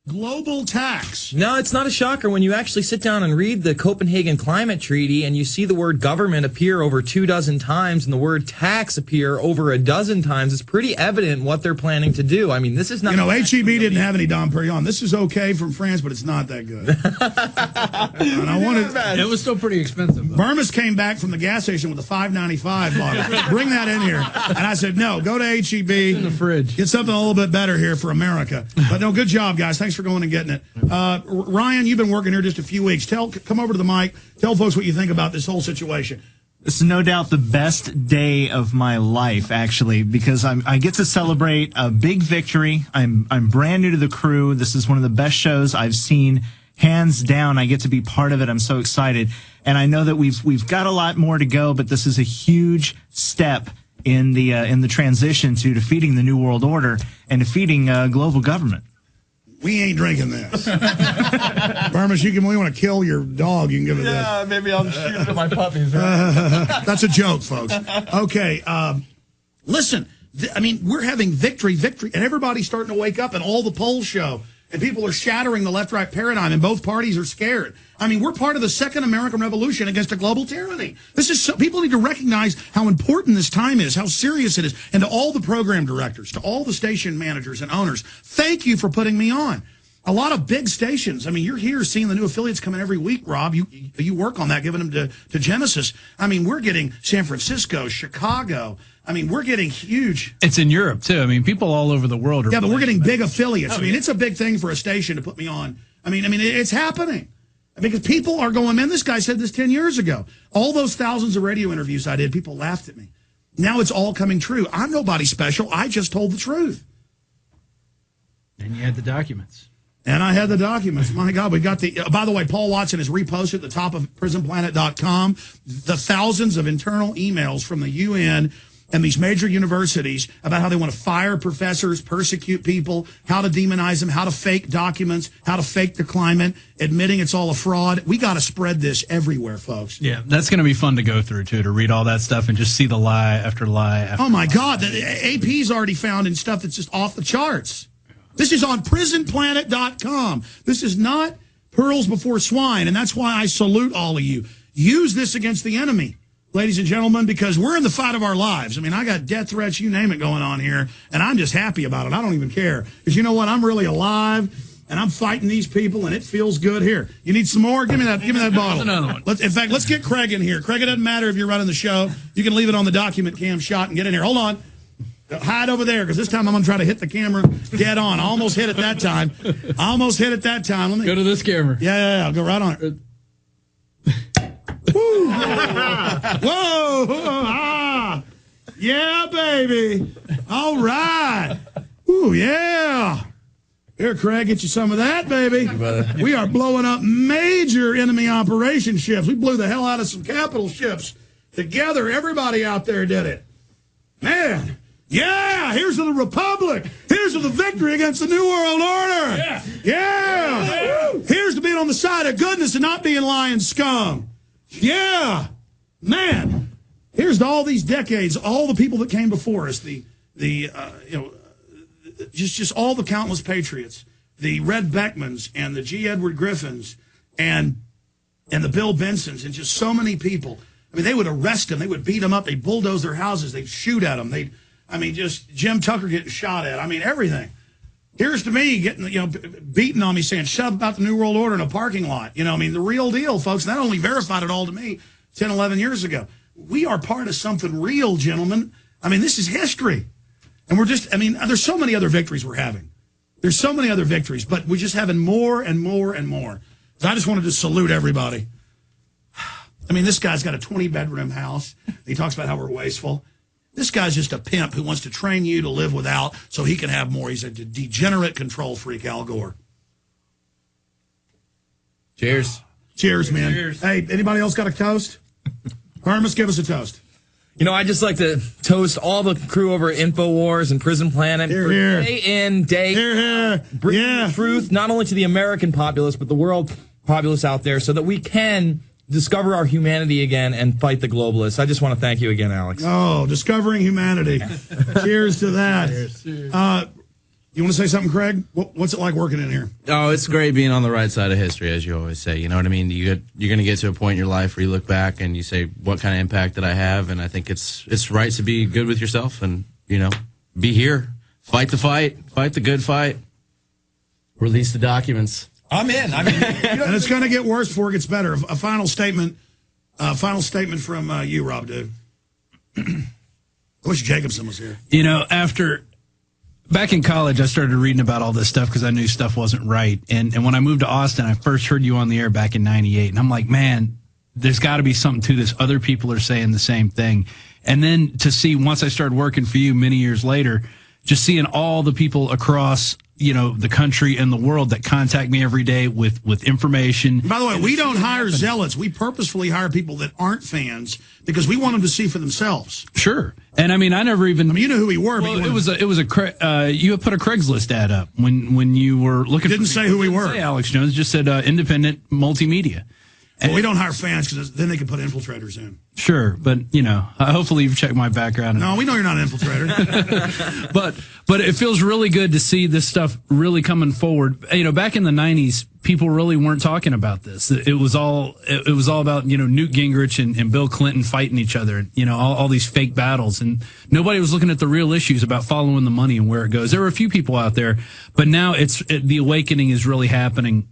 global tax. No, it's not a shocker when you actually sit down and read the Copenhagen Climate Treaty and you see the word government appear over 24 times and the word tax appear over 12 times. It's pretty evident what they're planning to do. I mean, this is not... You know, HEB didn't have any Dom Perignon. This is okay from France, but it's not that good. And I wanted... It was still pretty expensive, though. Burmis came back from the gas station with a $5.95 bottle. Bring that in here. And I said, no, go to HEB. In the fridge. Get something a little bit better here for America. But no, good job, guys. Thanks for going and getting it. Ryan, you've been working here just a few weeks. Come over to the mic. Tell folks what you think about this whole situation. This is no doubt the best day of my life, actually, because I get to celebrate a big victory. I'm brand new to the crew. This is one of the best shows I've seen, hands down. I get to be part of it. I'm so excited, and I know that we've got a lot more to go, but this is a huge step in the transition to defeating the New World Order and defeating global government. We ain't drinking this. Burmis, we want to kill your dog. You can give it this. Yeah, maybe I'll shoot it at my puppies. Right? That's a joke, folks. Okay, listen, I mean, we're having victory, and everybody's starting to wake up, and all the polls show, and people are shattering the left-right paradigm, and both parties are scared. I mean, we're part of the second American Revolution against a global tyranny. This is people need to recognize how important this time is, how serious it is. And to all the program directors, to all the station managers and owners, thank you for putting me on. A lot of big stations. I mean, you're here seeing the new affiliates coming every week, Rob. You work on that, giving them to Genesis. I mean, we're getting San Francisco, Chicago. I mean, we're getting huge. It's in Europe, too. I mean, people all over the world are... Yeah, but we're getting big affiliates. I mean, it's a big thing for a station to put me on. I mean, it's happening. Because people are going, man, this guy said this 10 years ago. All those thousands of radio interviews I did, people laughed at me. Now it's all coming true. I'm nobody special. I just told the truth. And you had the documents. And I had the documents. My God, we got the... by the way, Paul Watson has reposted at the top of prisonplanet.com the thousands of internal emails from the UN and these major universities about how they want to fire professors, persecute people, how to demonize them, how to fake documents, how to fake the climate, admitting it's all a fraud. We got to spread this everywhere, folks. Yeah, that's going to be fun to go through, too, to read all that stuff and just see the lie after lie after Oh, my lie. God. The AP's already found in stuff that's just off the charts. This is on prisonplanet.com. This is not pearls before swine, and that's why I salute all of you. Use this against the enemy, ladies and gentlemen, because we're in the fight of our lives. I mean, I got death threats, you name it, going on here, and I'm just happy about it. I don't even care. Because you know what? I'm really alive, and I'm fighting these people, and it feels good. Here, you need some more? Give me that bottle. Another one. In fact, let's get Craig in here. Craig, it doesn't matter if you're running the show. You can leave it on the document cam shot and get in here. Hold on. Hide over there, because this time I'm going to try to hit the camera dead on. I almost hit it that time. Let me go to this camera. Yeah. I'll go right on it. Woo. Whoa! Ah. Yeah, baby. All right. Ooh, yeah. Here, Craig, get you some of that, baby. We are blowing up major enemy operation ships. We blew the hell out of some capital ships together. Everybody out there did it. Man. Yeah, here's to the Republic. Here's to the victory against the New World Order. Yeah. Here's to being on the side of goodness and not being lying scum. Yeah. Man, here's to all these decades, all the people that came before us, just all the countless patriots, the Red Beckmans and the G. Edward Griffins and the Bill Bensons and just so many people. I mean, they would arrest them. They would beat them up. They'd bulldoze their houses. They'd shoot at them. Just Jim Tucker getting shot at. I mean, everything. Here's to me getting, beating on me saying, shut up about the New World Order in a parking lot. The real deal, folks. And that only verified it all to me 10, 11 years ago. We are part of something real, gentlemen. I mean, this is history. And there's so many other victories we're having. There's so many other victories, but we're just having more and more and more. So I just wanted to salute everybody. I mean, this guy's got a 20-bedroom house. He talks about how we're wasteful. This guy's just a pimp who wants to train you to live without so he can have more. He's a degenerate control freak, Al Gore. Cheers. Cheers, man. Cheers. Hey, anybody else got a toast? Hermes, give us a toast. I'd just like to toast all the crew over at InfoWars and Prison Planet for day in, day out, bringing the truth not only to the American populace, but the world populace out there so that we can discover our humanity again and fight the globalists. I just want to thank you again, Alex. Oh, discovering humanity. Cheers to that. Cheers. You want to say something, Craig? What's it like working in here? Oh, it's great being on the right side of history, as you always say. You know what I mean? You're going to get to a point in your life where you look back and you say, what kind of impact did I have? And I think it's right to be good with yourself and, be here. Fight the fight. Fight the good fight. Release the documents. I'm in. And it's going to get worse before it gets better. A final statement from you, Rob, dude. I wish Jacobson was here. Back in college, I started reading about all this stuff because I knew stuff wasn't right. And when I moved to Austin, I first heard you on the air back in 98. And I'm like, man, there's got to be something to this. Other people are saying the same thing. And then to see, once I started working for you many years later, just seeing all the people across, the country and the world that contact me every day with information. By the way, we don't hire zealots. We purposefully hire people that aren't fans because we want them to see for themselves. Sure. And I never even. You know who we were. Well, you had put a Craigslist ad up when you were looking. Didn't say who we were. Say Alex Jones, just said independent multimedia. Well, we don't hire fans because then they can put infiltrators in. Sure, but hopefully you've checked my background. No, we know you're not an infiltrator. but it feels really good to see this stuff really coming forward. Back in the 90s, people really weren't talking about this. It was all about Newt Gingrich and Bill Clinton fighting each other. All these fake battles, and nobody was looking at the real issues about following the money and where it goes. There were a few people out there, but now the awakening is really happening.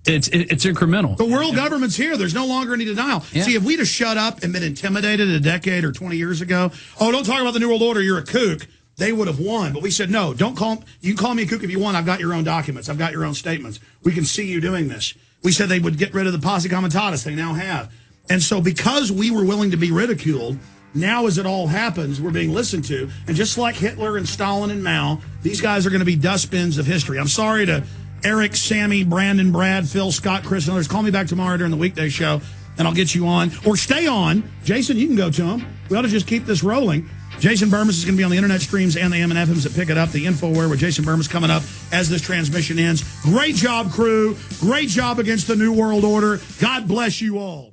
It's incremental. The world government's here. There's no longer any denial. Yeah. See, if we'd have shut up and been intimidated a decade or 20 years ago, don't talk about the New World Order, you're a kook, they would have won. But we said, no, don't call. You can call me a kook if you want. I've got your own documents. I've got your own statements. We can see you doing this. We said they would get rid of the posse comitatus. They now have. And so because we were willing to be ridiculed, now as it all happens, we're being listened to. And just like Hitler and Stalin and Mao, these guys are going to be dustbins of history. I'm sorry to Eric, Sammy, Brandon, Brad, Phil, Scott, Chris, and others. Call me back tomorrow during the weekday show, and I'll get you on. Or stay on. Jason, you can go to him. We ought to just keep this rolling. Jason Burmis is going to be on the internet streams and the M&Fms that pick it up. The InfoWare with Jason Burmis coming up as this transmission ends. Great job, crew. Great job against the New World Order. God bless you all.